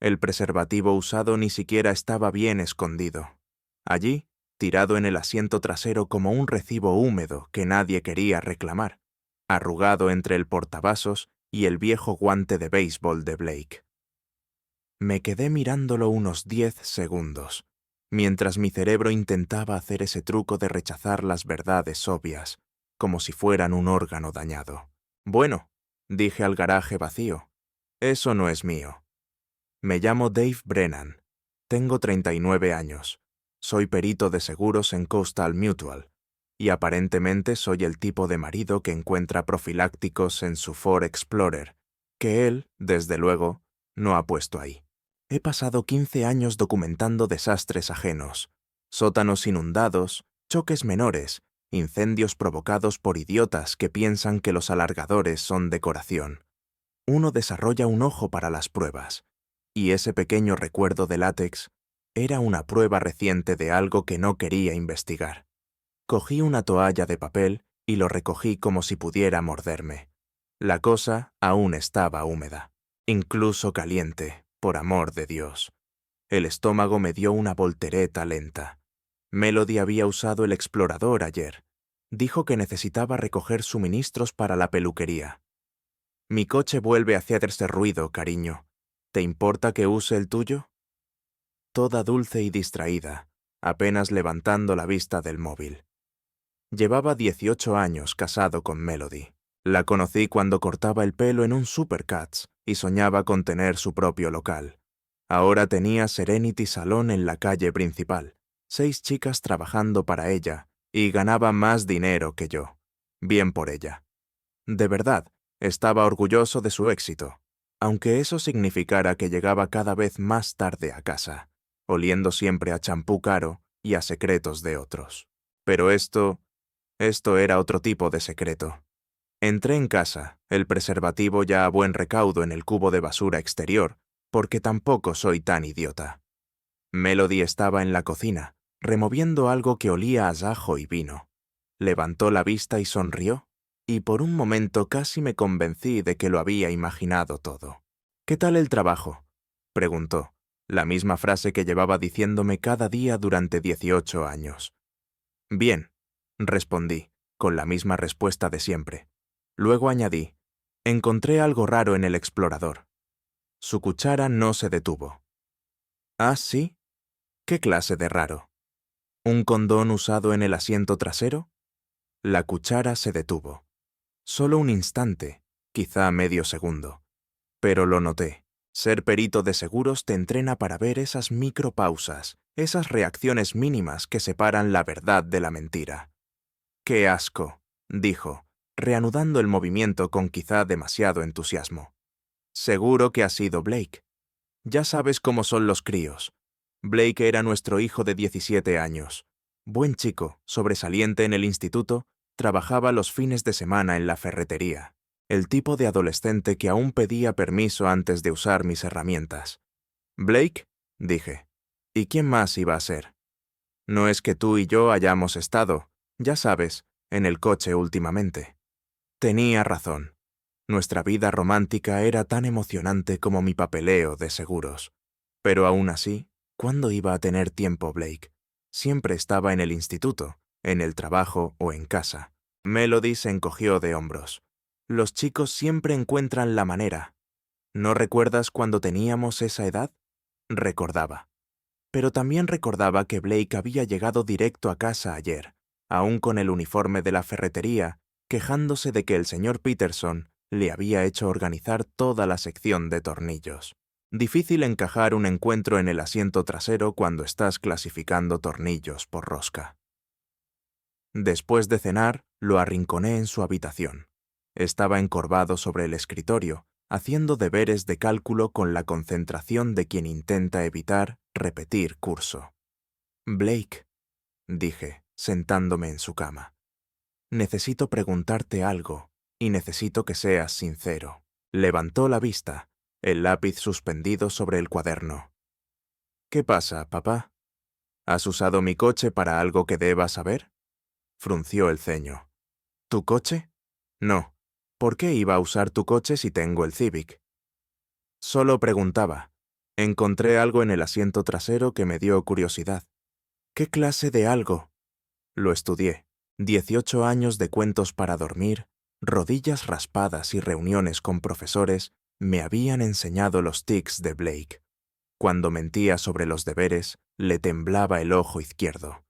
El preservativo usado ni siquiera estaba bien escondido. Allí, tirado en el asiento trasero como un recibo húmedo que nadie quería reclamar, arrugado entre el portavasos y el viejo guante de béisbol de Blake. Me quedé mirándolo unos 10 segundos, mientras mi cerebro intentaba hacer ese truco de rechazar las verdades obvias, como si fueran un órgano dañado. Bueno, dije al garaje vacío, eso no es mío. Me llamo Dave Brennan. Tengo 39 años. Soy perito de seguros en Coastal Mutual, y aparentemente soy el tipo de marido que encuentra profilácticos en su Ford Explorer, que él, desde luego, no ha puesto ahí. He pasado 15 años documentando desastres ajenos, sótanos inundados, choques menores, incendios provocados por idiotas que piensan que los alargadores son decoración. Uno desarrolla un ojo para las pruebas, y ese pequeño recuerdo de látex era una prueba reciente de algo que no quería investigar. Cogí una toalla de papel y lo recogí como si pudiera morderme. La cosa aún estaba húmeda, incluso caliente, por amor de Dios. El estómago me dio una voltereta lenta. Melody había usado el explorador ayer. Dijo que necesitaba recoger suministros para la peluquería. Mi coche vuelve a hacerse ruido, cariño. ¿Te importa que use el tuyo? Toda dulce y distraída, apenas levantando la vista del móvil. Llevaba 18 años casado con Melody. La conocí cuando cortaba el pelo en un Supercuts y soñaba con tener su propio local. Ahora tenía Serenity Salon en la calle principal, 6 chicas trabajando para ella y ganaba más dinero que yo. Bien por ella. De verdad, estaba orgulloso de su éxito, aunque eso significara que llegaba cada vez más tarde a casa, oliendo siempre a champú caro y a secretos de otros. Pero esto era otro tipo de secreto. Entré en casa, el preservativo ya a buen recaudo en el cubo de basura exterior, porque tampoco soy tan idiota. Melody estaba en la cocina, removiendo algo que olía a ajo y vino. Levantó la vista y sonrió, y por un momento casi me convencí de que lo había imaginado todo. «¿Qué tal el trabajo?», preguntó, la misma frase que llevaba diciéndome cada día durante 18 años. «Bien», respondí, con la misma respuesta de siempre. Luego añadí, «Encontré algo raro en el explorador». Su cuchara no se detuvo. «¿Ah, sí? ¿Qué clase de raro? ¿Un condón usado en el asiento trasero?». La cuchara se detuvo. Solo un instante, quizá medio segundo. Pero lo noté. Ser perito de seguros te entrena para ver esas micropausas, esas reacciones mínimas que separan la verdad de la mentira. «¡Qué asco!», dijo, reanudando el movimiento con quizá demasiado entusiasmo. «Seguro que ha sido Blake. Ya sabes cómo son los críos. Blake era nuestro hijo de 17 años. Buen chico, sobresaliente en el instituto, trabajaba los fines de semana en la ferretería. El tipo de adolescente que aún pedía permiso antes de usar mis herramientas. «¿Blake?», dije. «¿Y quién más iba a ser? No es que tú y yo hayamos estado, ya sabes, en el coche últimamente». Tenía razón. Nuestra vida romántica era tan emocionante como mi papeleo de seguros. Pero aún así, ¿cuándo iba a tener tiempo Blake? Siempre estaba en el instituto, en el trabajo o en casa. Melody se encogió de hombros. «Los chicos siempre encuentran la manera». «¿No recuerdas cuando teníamos esa edad?». Recordaba. Pero también recordaba que Blake había llegado directo a casa ayer, aún con el uniforme de la ferretería, quejándose de que el señor Peterson le había hecho organizar toda la sección de tornillos. Difícil encajar un encuentro en el asiento trasero cuando estás clasificando tornillos por rosca. Después de cenar, lo arrinconé en su habitación. Estaba encorvado sobre el escritorio, haciendo deberes de cálculo con la concentración de quien intenta evitar repetir curso. «Blake», dije, sentándome en su cama, «necesito preguntarte algo, y necesito que seas sincero». Levantó la vista, el lápiz suspendido sobre el cuaderno. «¿Qué pasa, papá? ¿Has usado mi coche para algo que deba saber?». Frunció el ceño. «¿Tu coche?». «No. ¿Por qué iba a usar tu coche si tengo el Civic?». Solo preguntaba. Encontré algo en el asiento trasero que me dio curiosidad. ¿Qué clase de algo? Lo estudié. 18 años de cuentos para dormir, rodillas raspadas y reuniones con profesores me habían enseñado los tics de Blake. Cuando mentía sobre los deberes, le temblaba el ojo izquierdo.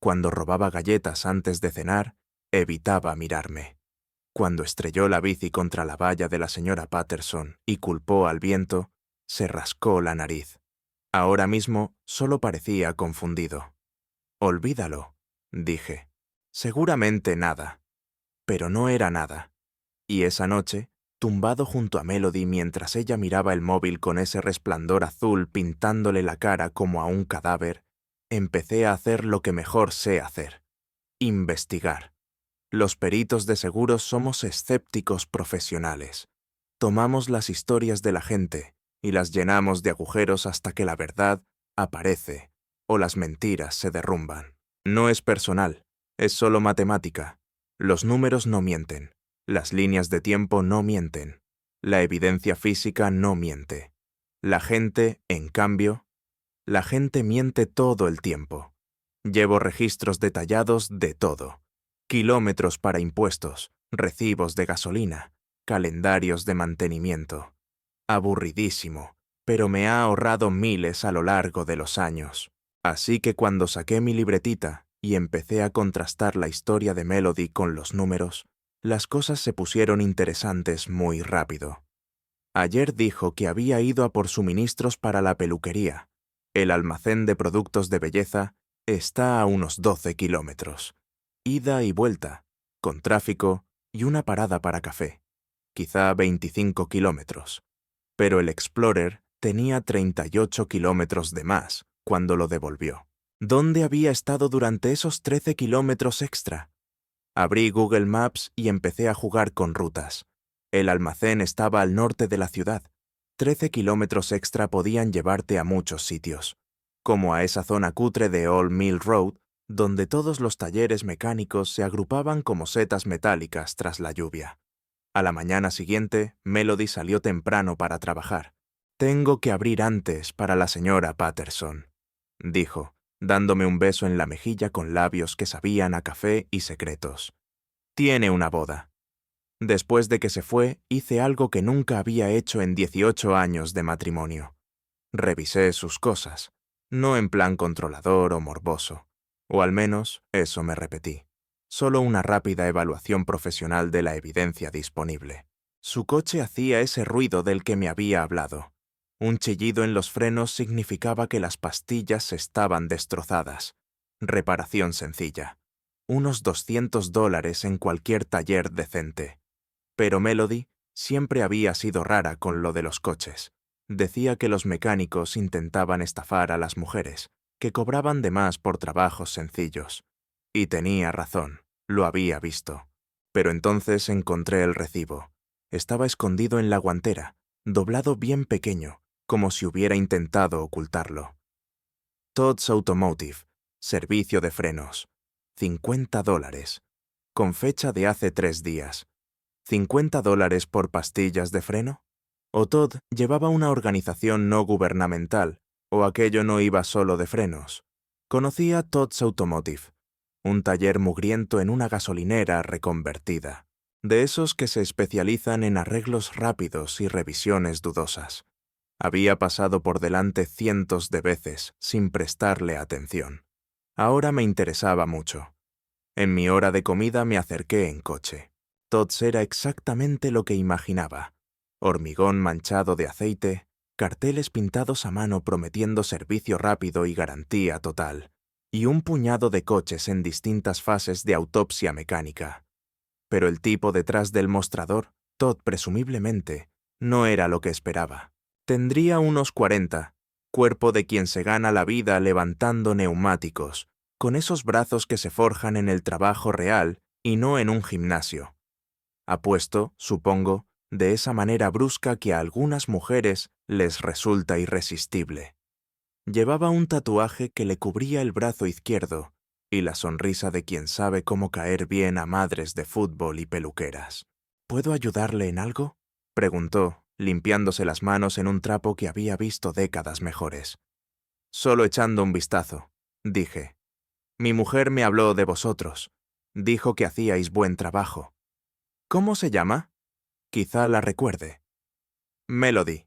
Cuando robaba galletas antes de cenar, evitaba mirarme. Cuando estrelló la bici contra la valla de la señora Patterson y culpó al viento, se rascó la nariz. Ahora mismo solo parecía confundido. Olvídalo, dije. Seguramente nada. Pero no era nada. Y esa noche, tumbado junto a Melody mientras ella miraba el móvil con ese resplandor azul pintándole la cara como a un cadáver, empecé a hacer lo que mejor sé hacer: investigar. Los peritos de seguros somos escépticos profesionales. Tomamos las historias de la gente y las llenamos de agujeros hasta que la verdad aparece o las mentiras se derrumban. No es personal, es solo matemática. Los números no mienten, las líneas de tiempo no mienten, la evidencia física no miente. La gente, en cambio, la gente miente todo el tiempo. Llevo registros detallados de todo: kilómetros para impuestos, recibos de gasolina, calendarios de mantenimiento. Aburridísimo, pero me ha ahorrado miles a lo largo de los años. Así que cuando saqué mi libretita y empecé a contrastar la historia de Melody con los números, las cosas se pusieron interesantes muy rápido. Ayer dijo que había ido a por suministros para la peluquería. El almacén de productos de belleza está a unos 12 kilómetros. Ida y vuelta, con tráfico y una parada para café. Quizá 25 kilómetros. Pero el Explorer tenía 38 kilómetros de más cuando lo devolvió. ¿Dónde había estado durante esos 13 kilómetros extra? Abrí Google Maps y empecé a jugar con rutas. El almacén estaba al norte de la ciudad. 13 kilómetros extra podían llevarte a muchos sitios, como a esa zona cutre de Old Mill Road, donde todos los talleres mecánicos se agrupaban como setas metálicas tras la lluvia. A la mañana siguiente, Melody salió temprano para trabajar. «Tengo que abrir antes para la señora Patterson», dijo, dándome un beso en la mejilla con labios que sabían a café y secretos. «Tiene una boda». Después de que se fue, hice algo que nunca había hecho en 18 años de matrimonio. Revisé sus cosas, no en plan controlador o morboso, o al menos eso me repetí. Solo una rápida evaluación profesional de la evidencia disponible. Su coche hacía ese ruido del que me había hablado. Un chillido en los frenos significaba que las pastillas estaban destrozadas. Reparación sencilla. Unos $200 en cualquier taller decente. Pero Melody siempre había sido rara con lo de los coches. Decía que los mecánicos intentaban estafar a las mujeres, que cobraban de más por trabajos sencillos. Y tenía razón, lo había visto. Pero entonces encontré el recibo. Estaba escondido en la guantera, doblado bien pequeño, como si hubiera intentado ocultarlo. Todd's Automotive, servicio de frenos. $50. Con fecha de hace 3 días. ¿$50 por pastillas de freno? ¿O Todd llevaba una organización no gubernamental, o aquello no iba solo de frenos? Conocía Todd's Automotive, un taller mugriento en una gasolinera reconvertida, de esos que se especializan en arreglos rápidos y revisiones dudosas. Había pasado por delante cientos de veces sin prestarle atención. Ahora me interesaba mucho. En mi hora de comida me acerqué en coche. Todd's era exactamente lo que imaginaba. Hormigón manchado de aceite, carteles pintados a mano prometiendo servicio rápido y garantía total, y un puñado de coches en distintas fases de autopsia mecánica. Pero el tipo detrás del mostrador, Todd presumiblemente, no era lo que esperaba. Tendría unos 40, cuerpo de quien se gana la vida levantando neumáticos, con esos brazos que se forjan en el trabajo real y no en un gimnasio. Apuesto, supongo, de esa manera brusca que a algunas mujeres les resulta irresistible. Llevaba un tatuaje que le cubría el brazo izquierdo y la sonrisa de quien sabe cómo caer bien a madres de fútbol y peluqueras. «¿Puedo ayudarle en algo?», preguntó, limpiándose las manos en un trapo que había visto décadas mejores. Solo echando un vistazo, dije. Mi mujer me habló de vosotros. Dijo que hacíais buen trabajo. ¿Cómo se llama? Quizá la recuerde. Melody.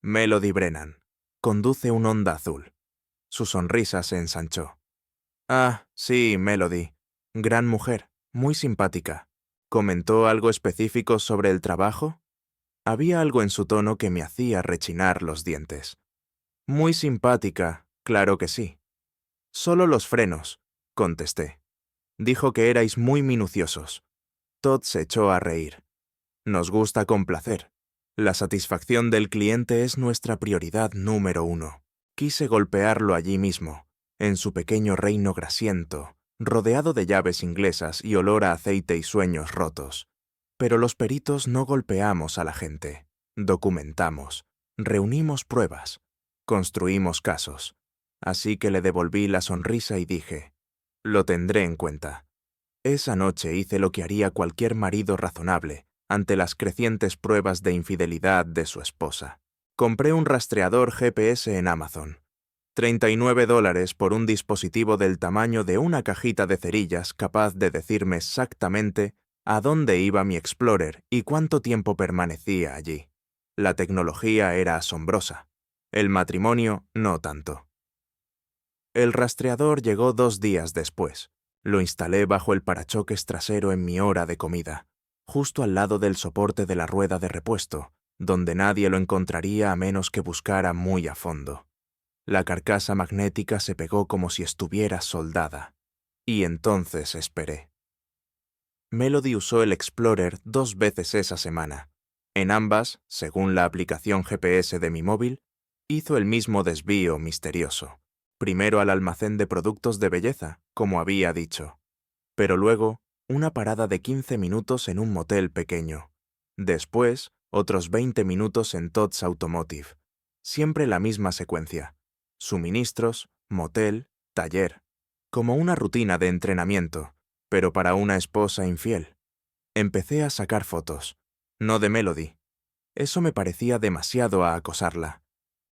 Melody Brennan. Conduce un Honda azul. Su sonrisa se ensanchó. Ah, sí, Melody. Gran mujer, muy simpática. ¿Comentó algo específico sobre el trabajo? Había algo en su tono que me hacía rechinar los dientes. Muy simpática, claro que sí. Solo los frenos, contesté. Dijo que erais muy minuciosos. Todd se echó a reír. Nos gusta complacer. La satisfacción del cliente es nuestra prioridad número 1. Quise golpearlo allí mismo, en su pequeño reino grasiento, rodeado de llaves inglesas y olor a aceite y sueños rotos. Pero los peritos no golpeamos a la gente. Documentamos, reunimos pruebas, construimos casos. Así que le devolví la sonrisa y dije, lo tendré en cuenta. Esa noche hice lo que haría cualquier marido razonable ante las crecientes pruebas de infidelidad de su esposa. Compré un rastreador GPS en Amazon. $39 por un dispositivo del tamaño de una cajita de cerillas capaz de decirme exactamente a dónde iba mi Explorer y cuánto tiempo permanecía allí. La tecnología era asombrosa. El matrimonio, no tanto. El rastreador llegó 2 días después. Lo instalé bajo el parachoques trasero en mi hora de comida, justo al lado del soporte de la rueda de repuesto, donde nadie lo encontraría a menos que buscara muy a fondo. La carcasa magnética se pegó como si estuviera soldada. Y entonces esperé. Melody usó el Explorer 2 veces esa semana. En ambas, según la aplicación GPS de mi móvil, hizo el mismo desvío misterioso. Primero al almacén de productos de belleza, como había dicho. Pero luego, una parada de 15 minutos en un motel pequeño. Después, otros 20 minutos en Todd's Automotive. Siempre la misma secuencia. Suministros, motel, taller. Como una rutina de entrenamiento, pero para una esposa infiel. Empecé a sacar fotos. No de Melody. Eso me parecía demasiado a acosarla.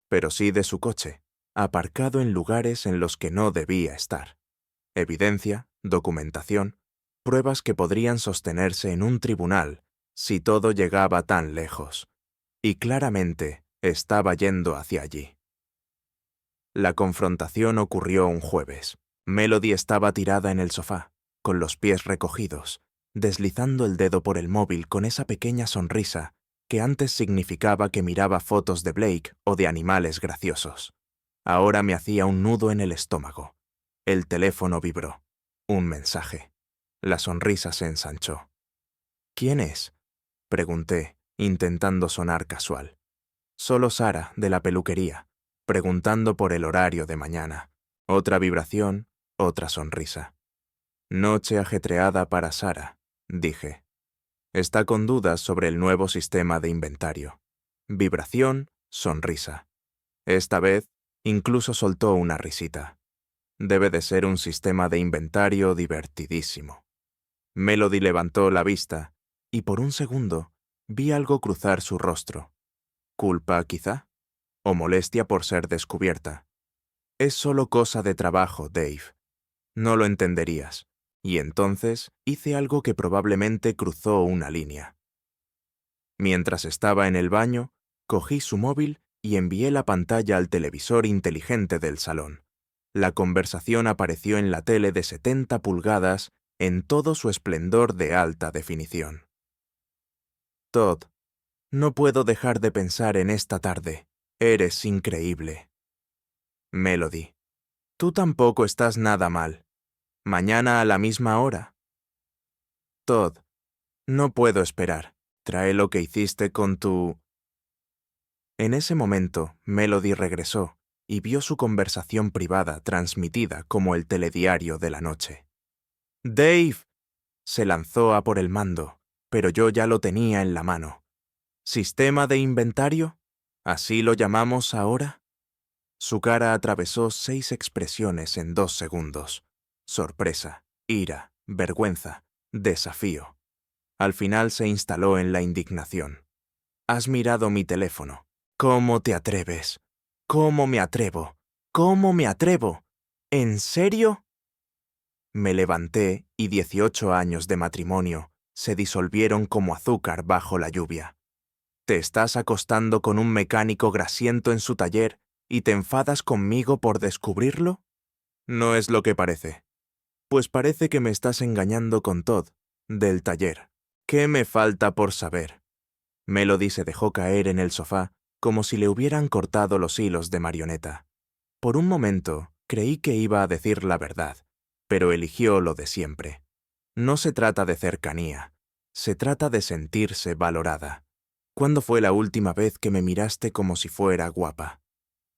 Pero sí de su coche, aparcado en lugares en los que no debía estar. Evidencia, documentación, pruebas que podrían sostenerse en un tribunal si todo llegaba tan lejos. Y claramente estaba yendo hacia allí. La confrontación ocurrió un jueves. Melody estaba tirada en el sofá, con los pies recogidos, deslizando el dedo por el móvil con esa pequeña sonrisa que antes significaba que miraba fotos de Blake o de animales graciosos. Ahora me hacía un nudo en el estómago. El teléfono vibró. Un mensaje. La sonrisa se ensanchó. ¿Quién es? Pregunté, intentando sonar casual. Solo Sara, de la peluquería, preguntando por el horario de mañana. Otra vibración, otra sonrisa. Noche ajetreada para Sara, dije. Está con dudas sobre el nuevo sistema de inventario. Vibración, sonrisa. Esta vez, incluso soltó una risita. Debe de ser un sistema de inventario divertidísimo. Melody levantó la vista, y por un segundo vi algo cruzar su rostro. ¿Culpa, quizá? ¿O molestia por ser descubierta? Es solo cosa de trabajo, Dave. No lo entenderías. Y entonces hice algo que probablemente cruzó una línea. Mientras estaba en el baño, cogí su móvil y envié la pantalla al televisor inteligente del salón. La conversación apareció en la tele de 70 pulgadas en todo su esplendor de alta definición. Todd, no puedo dejar de pensar en esta tarde. Eres increíble. Melody, tú tampoco estás nada mal. ¿Mañana a la misma hora? Todd, no puedo esperar. Trae lo que hiciste con tu... En ese momento, Melody regresó y vio su conversación privada transmitida como el telediario de la noche. ¡Dave! Se lanzó a por el mando, pero yo ya lo tenía en la mano. ¿Sistema de inventario? ¿Así lo llamamos ahora? Su cara atravesó 6 expresiones en 2 segundos. Sorpresa, ira, vergüenza, desafío. Al final se instaló en la indignación. Has mirado mi teléfono. ¿Cómo te atreves? ¿Cómo me atrevo? ¿Cómo me atrevo? ¿En serio? Me levanté y 18 años de matrimonio se disolvieron como azúcar bajo la lluvia. ¿Te estás acostando con un mecánico grasiento en su taller y te enfadas conmigo por descubrirlo? No es lo que parece. Pues parece que me estás engañando con Todd, del taller. ¿Qué me falta por saber? Melody se dejó caer en el sofá como si le hubieran cortado los hilos de marioneta. Por un momento creí que iba a decir la verdad, pero eligió lo de siempre. No se trata de cercanía, se trata de sentirse valorada. ¿Cuándo fue la última vez que me miraste como si fuera guapa?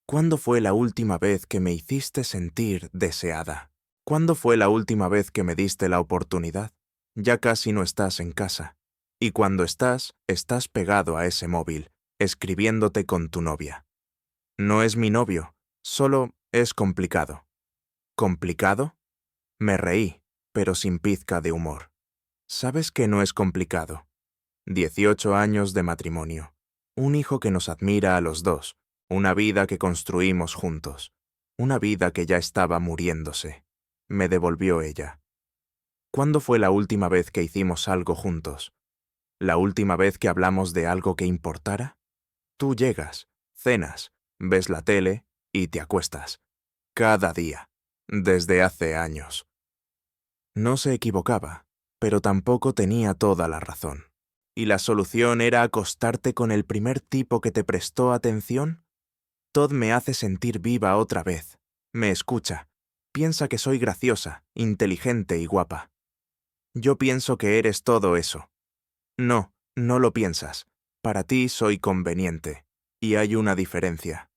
¿Cuándo fue la última vez que me hiciste sentir deseada? ¿Cuándo fue la última vez que me diste la oportunidad? Ya casi no estás en casa. Y cuando estás pegado a ese móvil, escribiéndote con tu novia. No es mi novio, solo es complicado. ¿Complicado? Me reí, pero sin pizca de humor. ¿Sabes que no es complicado? 18 años de matrimonio, un hijo que nos admira a los dos, una vida que construimos juntos, una vida que ya estaba muriéndose. Me devolvió ella. ¿Cuándo fue la última vez que hicimos algo juntos? ¿La última vez que hablamos de algo que importara? Tú llegas, cenas, ves la tele y te acuestas. Cada día, desde hace años. No se equivocaba, pero tampoco tenía toda la razón. ¿Y la solución era acostarte con el primer tipo que te prestó atención? Todd me hace sentir viva otra vez. Me escucha. Piensa que soy graciosa, inteligente y guapa. Yo pienso que eres todo eso. No, no lo piensas. Para ti soy conveniente. Y hay una diferencia.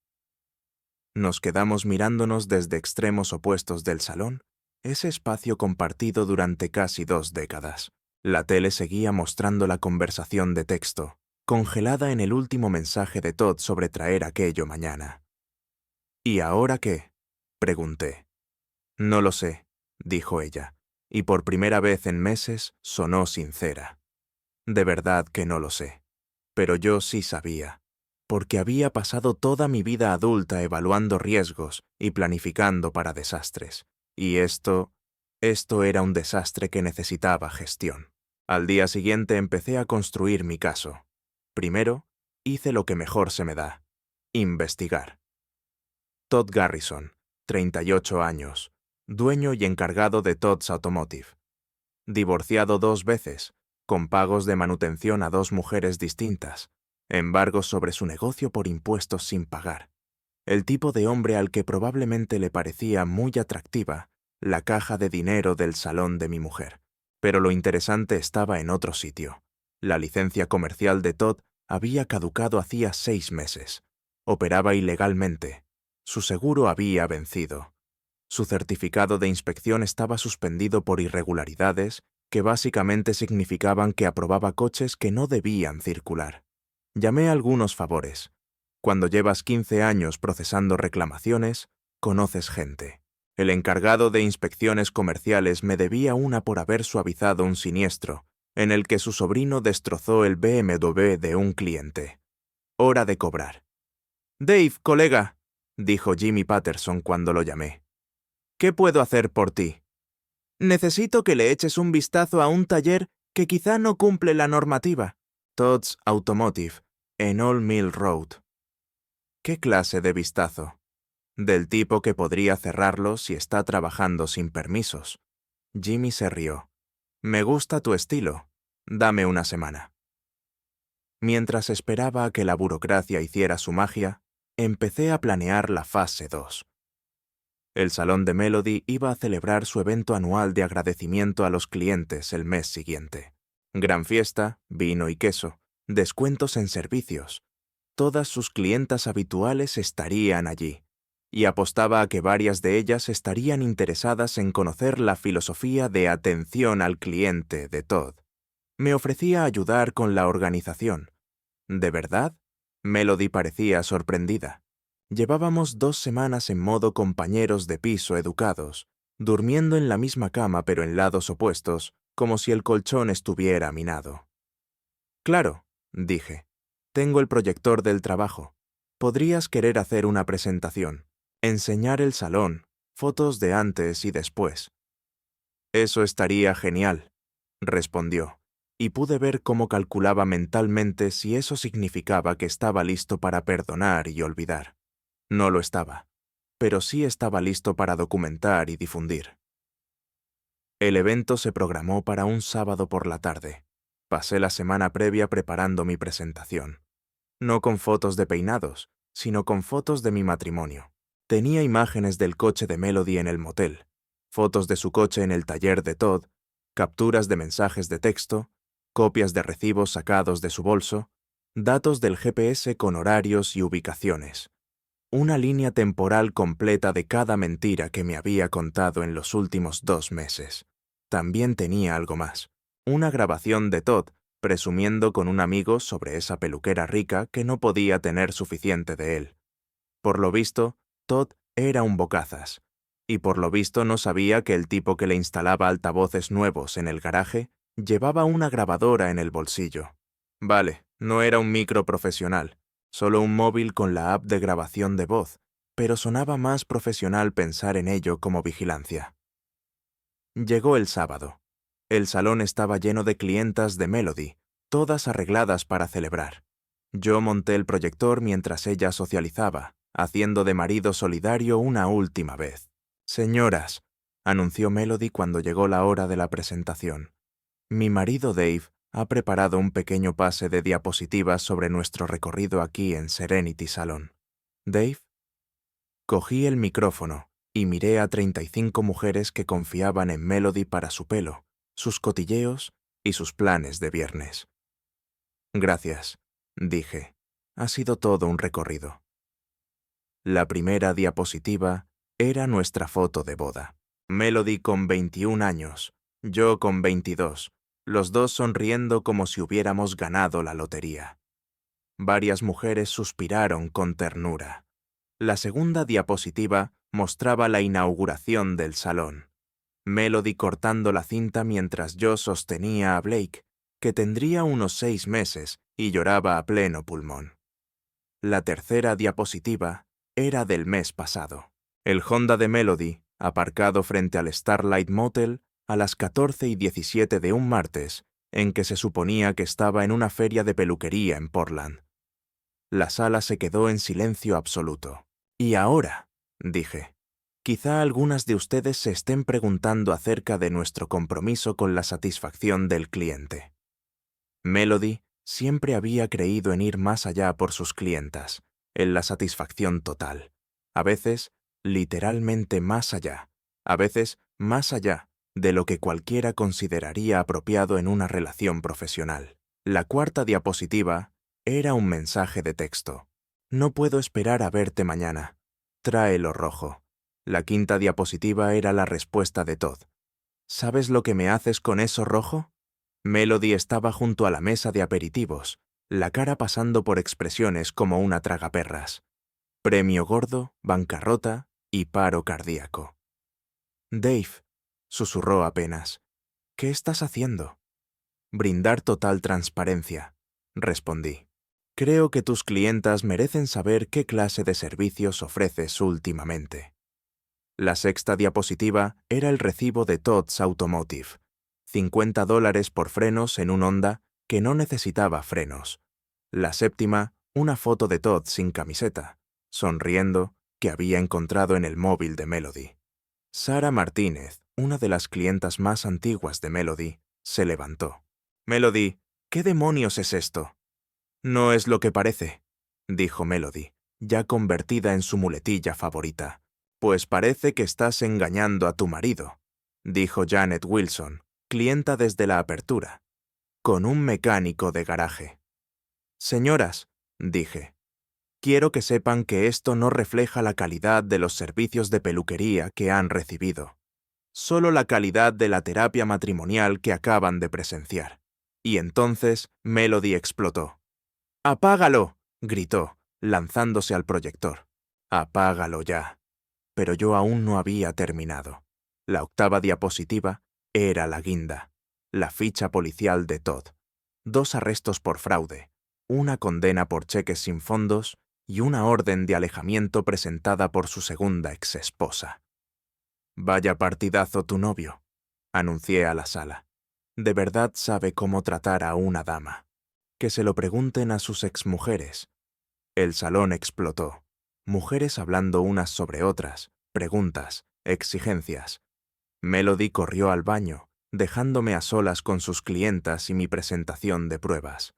Nos quedamos mirándonos desde extremos opuestos del salón, ese espacio compartido durante casi 2 décadas. La tele seguía mostrando la conversación de texto, congelada en el último mensaje de Todd sobre traer aquello mañana. ¿Y ahora qué? Pregunté. No lo sé, dijo ella, y por primera vez en meses sonó sincera. De verdad que no lo sé. Pero yo sí sabía, porque había pasado toda mi vida adulta evaluando riesgos y planificando para desastres. Y esto era un desastre que necesitaba gestión. Al día siguiente empecé a construir mi caso. Primero, hice lo que mejor se me da: investigar. Todd Garrison, 38 años, dueño y encargado de Todd's Automotive. Divorciado 2 veces, con pagos de manutención a 2 mujeres distintas, embargos sobre su negocio por impuestos sin pagar. El tipo de hombre al que probablemente le parecía muy atractiva la caja de dinero del salón de mi mujer. Pero lo interesante estaba en otro sitio. La licencia comercial de Todd había caducado hacía 6 meses. Operaba ilegalmente. Su seguro había vencido. Su certificado de inspección estaba suspendido por irregularidades que básicamente significaban que aprobaba coches que no debían circular. Llamé a algunos favores. Cuando llevas 15 años procesando reclamaciones, conoces gente. El encargado de inspecciones comerciales me debía una por haber suavizado un siniestro en el que su sobrino destrozó el BMW de un cliente. Hora de cobrar. «Dave, colega», dijo Jimmy Patterson cuando lo llamé. «¿Qué puedo hacer por ti?» «Necesito que le eches un vistazo a un taller que quizá no cumple la normativa. Todd's Automotive, en Old Mill Road». ¿Qué clase de vistazo? Del tipo que podría cerrarlo si está trabajando sin permisos. Jimmy se rió. «Me gusta tu estilo. Dame una semana». Mientras esperaba a que la burocracia hiciera su magia, empecé a planear la fase 2. El salón de Melody iba a celebrar su evento anual de agradecimiento a los clientes el mes siguiente. Gran fiesta, vino y queso, descuentos en servicios. Todas sus clientas habituales estarían allí, y apostaba a que varias de ellas estarían interesadas en conocer la filosofía de atención al cliente de Todd. Me ofrecía ayudar con la organización. ¿De verdad? Melody parecía sorprendida. Llevábamos 2 semanas en modo compañeros de piso educados, durmiendo en la misma cama pero en lados opuestos, como si el colchón estuviera minado. «Claro», dije. Tengo el proyector del trabajo. Podrías querer hacer una presentación, enseñar el salón, fotos de antes y después. Eso estaría genial, respondió, y pude ver cómo calculaba mentalmente si eso significaba que estaba listo para perdonar y olvidar. No lo estaba, pero sí estaba listo para documentar y difundir. El evento se programó para un sábado por la tarde. Pasé la semana previa preparando mi presentación. No con fotos de peinados, sino con fotos de mi matrimonio. Tenía imágenes del coche de Melody en el motel, fotos de su coche en el taller de Todd, capturas de mensajes de texto, copias de recibos sacados de su bolso, datos del GPS con horarios y ubicaciones. Una línea temporal completa de cada mentira que me había contado en los últimos 2 meses. También tenía algo más. Una grabación de Todd presumiendo con un amigo sobre esa peluquera rica que no podía tener suficiente de él. Por lo visto, Todd era un bocazas, y por lo visto no sabía que el tipo que le instalaba altavoces nuevos en el garaje llevaba una grabadora en el bolsillo. Vale, no era un micro profesional, solo un móvil con la app de grabación de voz, pero sonaba más profesional pensar en ello como vigilancia. Llegó el sábado. El salón estaba lleno de clientas de Melody, todas arregladas para celebrar. Yo monté el proyector mientras ella socializaba, haciendo de marido solidario una última vez. Señoras, anunció Melody cuando llegó la hora de la presentación. Mi marido Dave ha preparado un pequeño pase de diapositivas sobre nuestro recorrido aquí en Serenity Salon. ¿Dave? Cogí el micrófono y miré a 35 mujeres que confiaban en Melody para su pelo, sus cotilleos y sus planes de viernes. Gracias, dije. Ha sido todo un recorrido. La primera diapositiva era nuestra foto de boda. Melody con 21 años, yo con 22, los dos sonriendo como si hubiéramos ganado la lotería. Varias mujeres suspiraron con ternura. La segunda diapositiva mostraba la inauguración del salón. Melody cortando la cinta mientras yo sostenía a Blake, que tendría unos 6 meses y lloraba a pleno pulmón. La tercera diapositiva era del mes pasado. El Honda de Melody, aparcado frente al Starlight Motel a las 14:17 de un martes, en que se suponía que estaba en una feria de peluquería en Portland. La sala se quedó en silencio absoluto. «Y ahora», dije, «quizá algunas de ustedes se estén preguntando acerca de nuestro compromiso con la satisfacción del cliente». Melody siempre había creído en ir más allá por sus clientas, en la satisfacción total. A veces, literalmente más allá. A veces, más allá de lo que cualquiera consideraría apropiado en una relación profesional. La cuarta diapositiva era un mensaje de texto. «No puedo esperar a verte mañana. Tráelo rojo». La quinta diapositiva era la respuesta de Todd. «¿Sabes lo que me haces con eso rojo?» Melody estaba junto a la mesa de aperitivos, la cara pasando por expresiones como una tragaperras. Premio gordo, bancarrota y paro cardíaco. «Dave», susurró apenas, «¿qué estás haciendo?» «Brindar total transparencia», respondí. «Creo que tus clientas merecen saber qué clase de servicios ofreces últimamente». La sexta diapositiva era el recibo de Todd's Automotive. $50 por frenos en un Honda que no necesitaba frenos. La séptima, una foto de Todd sin camiseta, sonriendo, que había encontrado en el móvil de Melody. Sara Martínez, una de las clientas más antiguas de Melody, se levantó. «Melody, ¿qué demonios es esto?» «No es lo que parece», dijo Melody, ya convertida en su muletilla favorita. «Pues parece que estás engañando a tu marido», dijo Janet Wilson, clienta desde la apertura, «con un mecánico de garaje». «Señoras», dije, «quiero que sepan que esto no refleja la calidad de los servicios de peluquería que han recibido, solo la calidad de la terapia matrimonial que acaban de presenciar». Y entonces Melody explotó. «¡Apágalo!», gritó, lanzándose al proyector. «Apágalo ya». Pero yo aún no había terminado. La octava diapositiva era la guinda, la ficha policial de Todd. 2 arrestos por fraude, una condena por cheques sin fondos y una orden de alejamiento presentada por su segunda exesposa. «Vaya partidazo tu novio», anuncié a la sala. «De verdad sabe cómo tratar a una dama. Que se lo pregunten a sus exmujeres». El salón explotó. Mujeres hablando unas sobre otras, preguntas, exigencias. Melody corrió al baño, dejándome a solas con sus clientas y mi presentación de pruebas.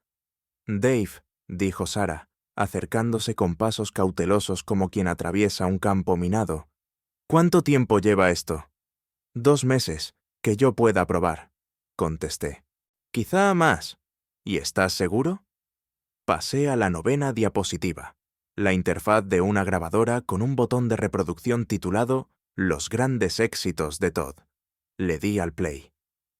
«Dave», dijo Sarah, acercándose con pasos cautelosos como quien atraviesa un campo minado. «¿Cuánto tiempo lleva esto?» «2 meses, que yo pueda probar», contesté. «Quizá más. ¿Y estás seguro?» Pasé a la 9ª diapositiva, la interfaz de una grabadora con un botón de reproducción titulado «Los grandes éxitos de Todd». Le di al play.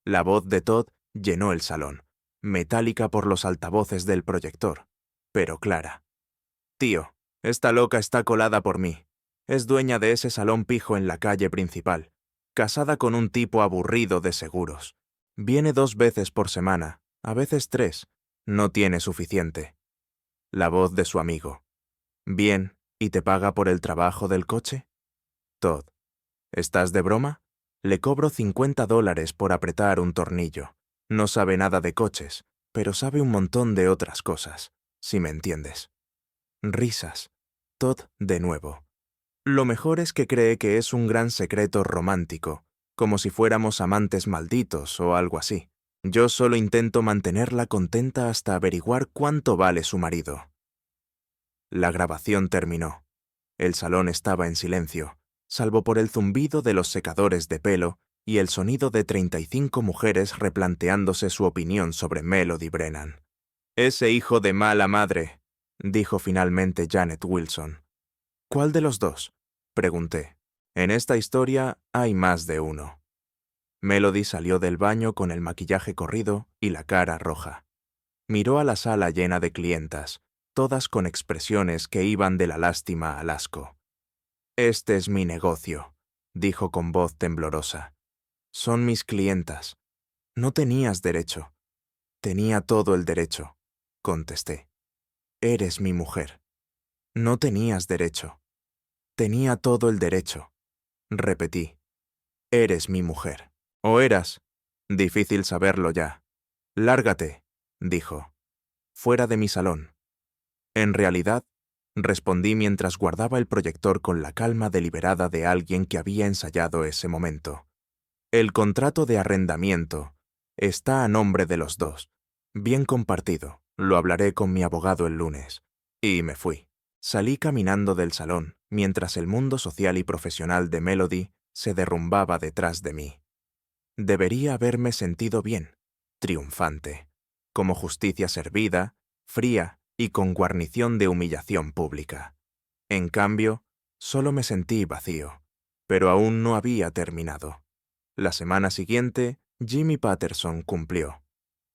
La voz de Todd llenó el salón, metálica por los altavoces del proyector, pero clara. «Tío, esta loca está colada por mí. Es dueña de ese salón pijo en la calle principal, casada con un tipo aburrido de seguros. Viene 2 veces por semana, a veces 3. No tiene suficiente». La voz de su amigo. «Bien, ¿y te paga por el trabajo del coche?» Todd. «¿Estás de broma? Le cobro $50 por apretar un tornillo. No sabe nada de coches, pero sabe un montón de otras cosas, si me entiendes». Risas. Todd de nuevo. «Lo mejor es que cree que es un gran secreto romántico, como si fuéramos amantes malditos o algo así. Yo solo intento mantenerla contenta hasta averiguar cuánto vale su marido». La grabación terminó. El salón estaba en silencio, salvo por el zumbido de los secadores de pelo y el sonido de 35 mujeres replanteándose su opinión sobre Melody Brennan. «Ese hijo de mala madre», dijo finalmente Janet Wilson. «¿Cuál de los dos?», pregunté. «En esta historia hay más de uno». Melody salió del baño con el maquillaje corrido y la cara roja. Miró a la sala llena de clientas, todas con expresiones que iban de la lástima al asco. «Este es mi negocio», dijo con voz temblorosa. «Son mis clientas. No tenías derecho». «Tenía todo el derecho», contesté. «Eres mi mujer». «No tenías derecho». «Tenía todo el derecho», repetí. «Eres mi mujer». «¿O eras?» «Difícil saberlo ya». «Lárgate», dijo. «Fuera de mi salón». «En realidad», respondí mientras guardaba el proyector con la calma deliberada de alguien que había ensayado ese momento. «El contrato de arrendamiento está a nombre de los dos. Bien compartido. Lo hablaré con mi abogado el lunes». Y me fui. Salí caminando del salón, mientras el mundo social y profesional de Melody se derrumbaba detrás de mí. Debería haberme sentido bien, triunfante, como justicia servida, fría y con guarnición de humillación pública. En cambio, solo me sentí vacío, pero aún no había terminado. La semana siguiente, Jimmy Patterson cumplió.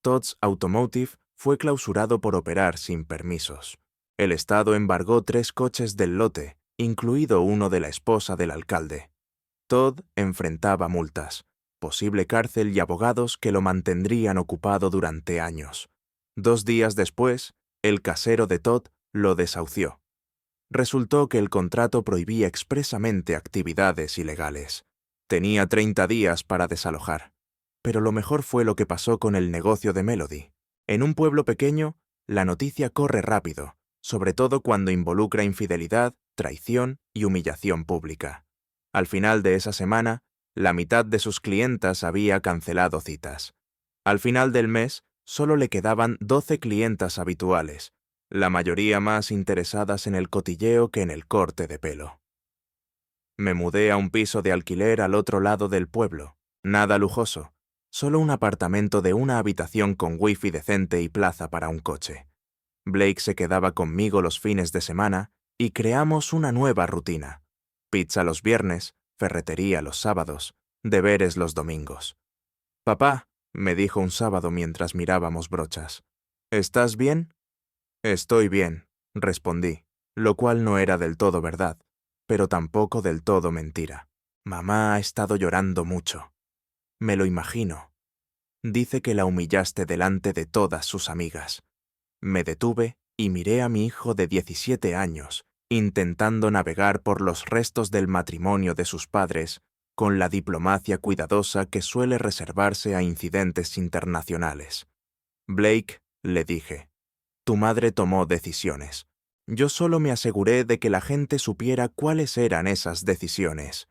Todd's Automotive fue clausurado por operar sin permisos. El Estado embargó 3 coches del lote, incluido uno de la esposa del alcalde. Todd enfrentaba multas, posible cárcel y abogados que lo mantendrían ocupado durante años. 2 días después, el casero de Todd lo desahució. Resultó que el contrato prohibía expresamente actividades ilegales. Tenía 30 días para desalojar. Pero lo mejor fue lo que pasó con el negocio de Melody. En un pueblo pequeño, la noticia corre rápido, sobre todo cuando involucra infidelidad, traición y humillación pública. Al final de esa semana, la mitad de sus clientas había cancelado citas. Al final del mes, solo le quedaban 12 clientas habituales, la mayoría más interesadas en el cotilleo que en el corte de pelo. Me mudé a un piso de alquiler al otro lado del pueblo, nada lujoso, solo un apartamento de una habitación con wifi decente y plaza para un coche. Blake se quedaba conmigo los fines de semana y creamos una nueva rutina. Pizza los viernes, ferretería los sábados, deberes los domingos. «Papá», me dijo un sábado mientras mirábamos brochas, «¿estás bien?» «Estoy bien», respondí, lo cual no era del todo verdad, pero tampoco del todo mentira. «Mamá ha estado llorando mucho». «Me lo imagino. Dice que la humillaste delante de todas sus amigas». Me detuve y miré a mi hijo de 17 años, intentando navegar por los restos del matrimonio de sus padres con la diplomacia cuidadosa que suele reservarse a incidentes internacionales. Blake, le dije, tu madre tomó decisiones. Yo solo me aseguré de que la gente supiera cuáles eran esas decisiones.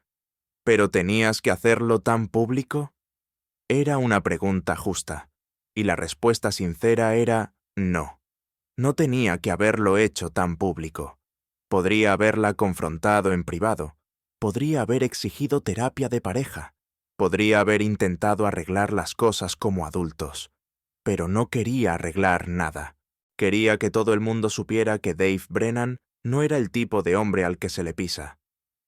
¿Pero tenías que hacerlo tan público? Era una pregunta justa, y la respuesta sincera era no. No tenía que haberlo hecho tan público. Podría haberla confrontado en privado. Podría haber exigido terapia de pareja. Podría haber intentado arreglar las cosas como adultos. Pero no quería arreglar nada. Quería que todo el mundo supiera que Dave Brennan no era el tipo de hombre al que se le pisa.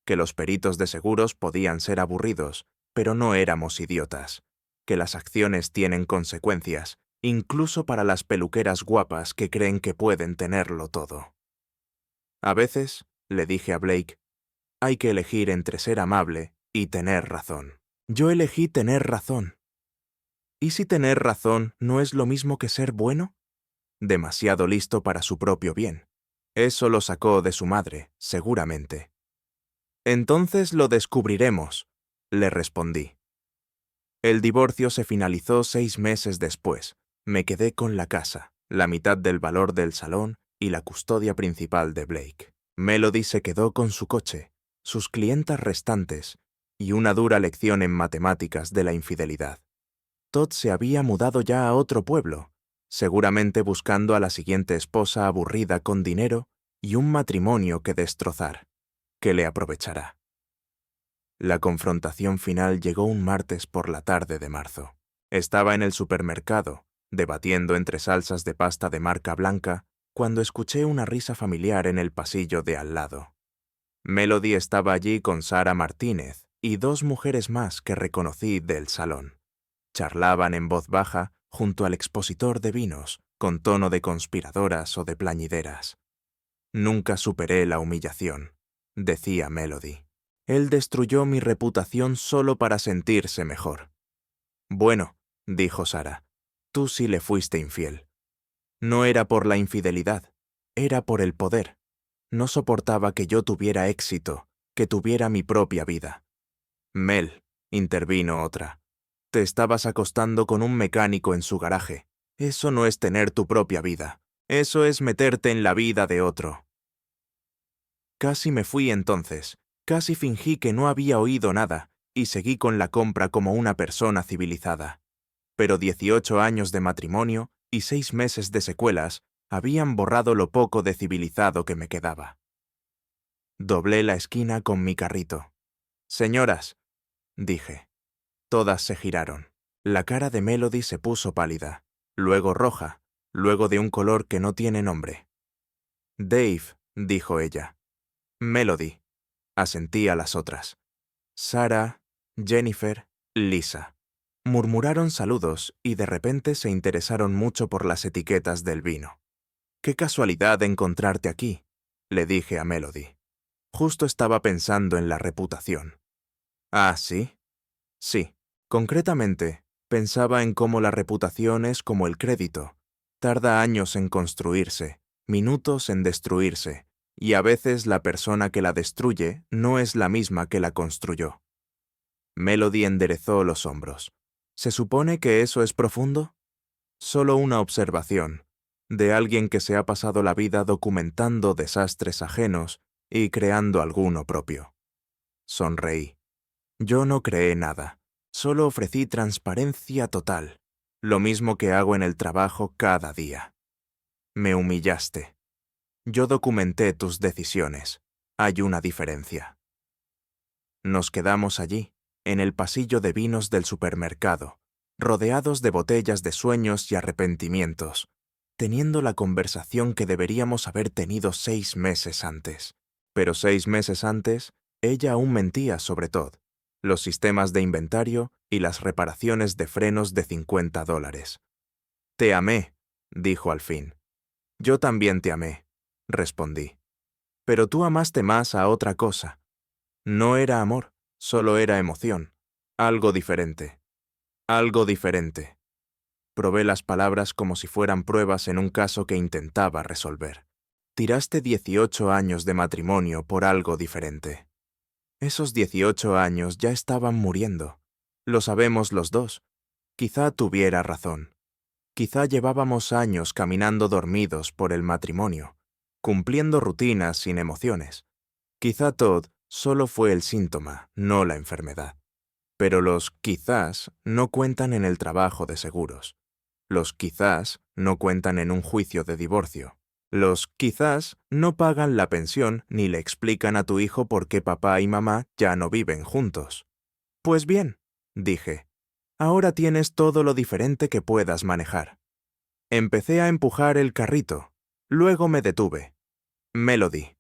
Que los peritos de seguros podían ser aburridos, pero no éramos idiotas. Que las acciones tienen consecuencias, incluso para las peluqueras guapas que creen que pueden tenerlo todo. A veces, le dije a Blake, hay que elegir entre ser amable y tener razón. Yo elegí tener razón. ¿Y si tener razón no es lo mismo que ser bueno? Demasiado listo para su propio bien. Eso lo sacó de su madre, seguramente. Entonces lo descubriremos, le respondí. El divorcio se finalizó 6 meses después. Me quedé con la casa, la mitad del valor del salón y la custodia principal de Blake. Melody se quedó con su coche, sus clientas restantes y una dura lección en matemáticas de la infidelidad. Todd se había mudado ya a otro pueblo, seguramente buscando a la siguiente esposa aburrida con dinero y un matrimonio que destrozar, que le aprovechará. La confrontación final llegó un martes por la tarde de marzo. Estaba en el supermercado, debatiendo entre salsas de pasta de marca blanca, cuando escuché una risa familiar en el pasillo de al lado. Melody estaba allí con Sara Martínez y 2 mujeres más que reconocí del salón. Charlaban en voz baja junto al expositor de vinos, con tono de conspiradoras o de plañideras. Nunca superé la humillación, decía Melody. Él destruyó mi reputación solo para sentirse mejor. Bueno, dijo Sara, tú sí le fuiste infiel. No era por la infidelidad, era por el poder. No soportaba que yo tuviera éxito, que tuviera mi propia vida. Mel, intervino otra, te estabas acostando con un mecánico en su garaje. Eso no es tener tu propia vida. Eso es meterte en la vida de otro. Casi me fui entonces. Casi fingí que no había oído nada y seguí con la compra como una persona civilizada. Pero 18 años de matrimonio y 6 meses de secuelas habían borrado lo poco de civilizado que me quedaba. Doblé la esquina con mi carrito. Señoras, dije. Todas se giraron. La cara de Melody se puso pálida, luego roja, luego de un color que no tiene nombre. Dave, dijo ella. Melody, asentí a las otras. Sara, Jennifer, Lisa. Murmuraron saludos y de repente se interesaron mucho por las etiquetas del vino. «Qué casualidad encontrarte aquí», le dije a Melody. Justo estaba pensando en la reputación. «¿Ah, sí?» «Sí. Concretamente, pensaba en cómo la reputación es como el crédito. Tarda años en construirse, minutos en destruirse, y a veces la persona que la destruye no es la misma que la construyó». Melody enderezó los hombros. ¿Se supone que eso es profundo? Solo una observación, de alguien que se ha pasado la vida documentando desastres ajenos y creando alguno propio. Sonreí. Yo no creé nada, solo ofrecí transparencia total, lo mismo que hago en el trabajo cada día. Me humillaste. Yo documenté tus decisiones. Hay una diferencia. Nos quedamos allí, en el pasillo de vinos del supermercado, rodeados de botellas de sueños y arrepentimientos, teniendo la conversación que deberíamos haber tenido 6 meses antes. Pero 6 meses antes, ella aún mentía sobre Todd, los sistemas de inventario y las reparaciones de frenos de $50. «Te amé», dijo al fin. «Yo también te amé», respondí. «Pero tú amaste más a otra cosa. No era amor, solo era emoción. Algo diferente. Algo diferente». Probé las palabras como si fueran pruebas en un caso que intentaba resolver. Tiraste 18 años de matrimonio por algo diferente. Esos 18 años ya estaban muriendo. Lo sabemos los dos. Quizá tuviera razón. Quizá llevábamos años caminando dormidos por el matrimonio, cumpliendo rutinas sin emociones. Quizá Todd solo fue el síntoma, no la enfermedad. Pero los quizás no cuentan en el trabajo de seguros. Los quizás no cuentan en un juicio de divorcio. Los quizás no pagan la pensión ni le explican a tu hijo por qué papá y mamá ya no viven juntos. Pues bien, dije, ahora tienes todo lo diferente que puedas manejar. Empecé a empujar el carrito. Luego me detuve. Melody.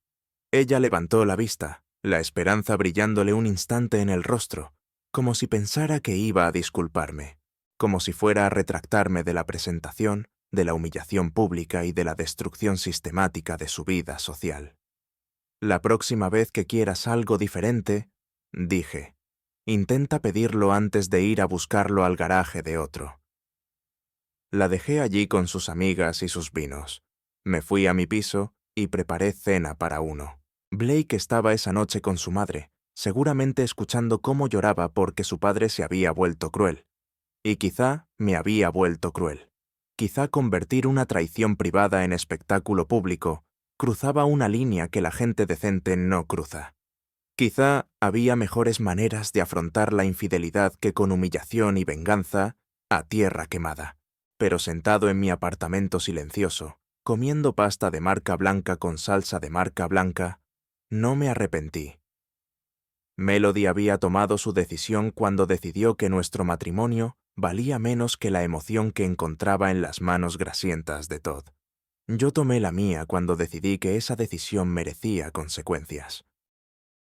Ella levantó la vista, la esperanza brillándole un instante en el rostro, como si pensara que iba a disculparme, como si fuera a retractarme de la presentación, de la humillación pública y de la destrucción sistemática de su vida social. La próxima vez que quieras algo diferente, dije, intenta pedirlo antes de ir a buscarlo al garaje de otro. La dejé allí con sus amigas y sus vinos. Me fui a mi piso y preparé cena para uno. Blake estaba esa noche con su madre, seguramente escuchando cómo lloraba porque su padre se había vuelto cruel. Y quizá me había vuelto cruel. Quizá convertir una traición privada en espectáculo público cruzaba una línea que la gente decente no cruza. Quizá había mejores maneras de afrontar la infidelidad que con humillación y venganza a tierra quemada. Pero sentado en mi apartamento silencioso, comiendo pasta de marca blanca con salsa de marca blanca, no me arrepentí. Melody había tomado su decisión cuando decidió que nuestro matrimonio valía menos que la emoción que encontraba en las manos grasientas de Todd. Yo tomé la mía cuando decidí que esa decisión merecía consecuencias.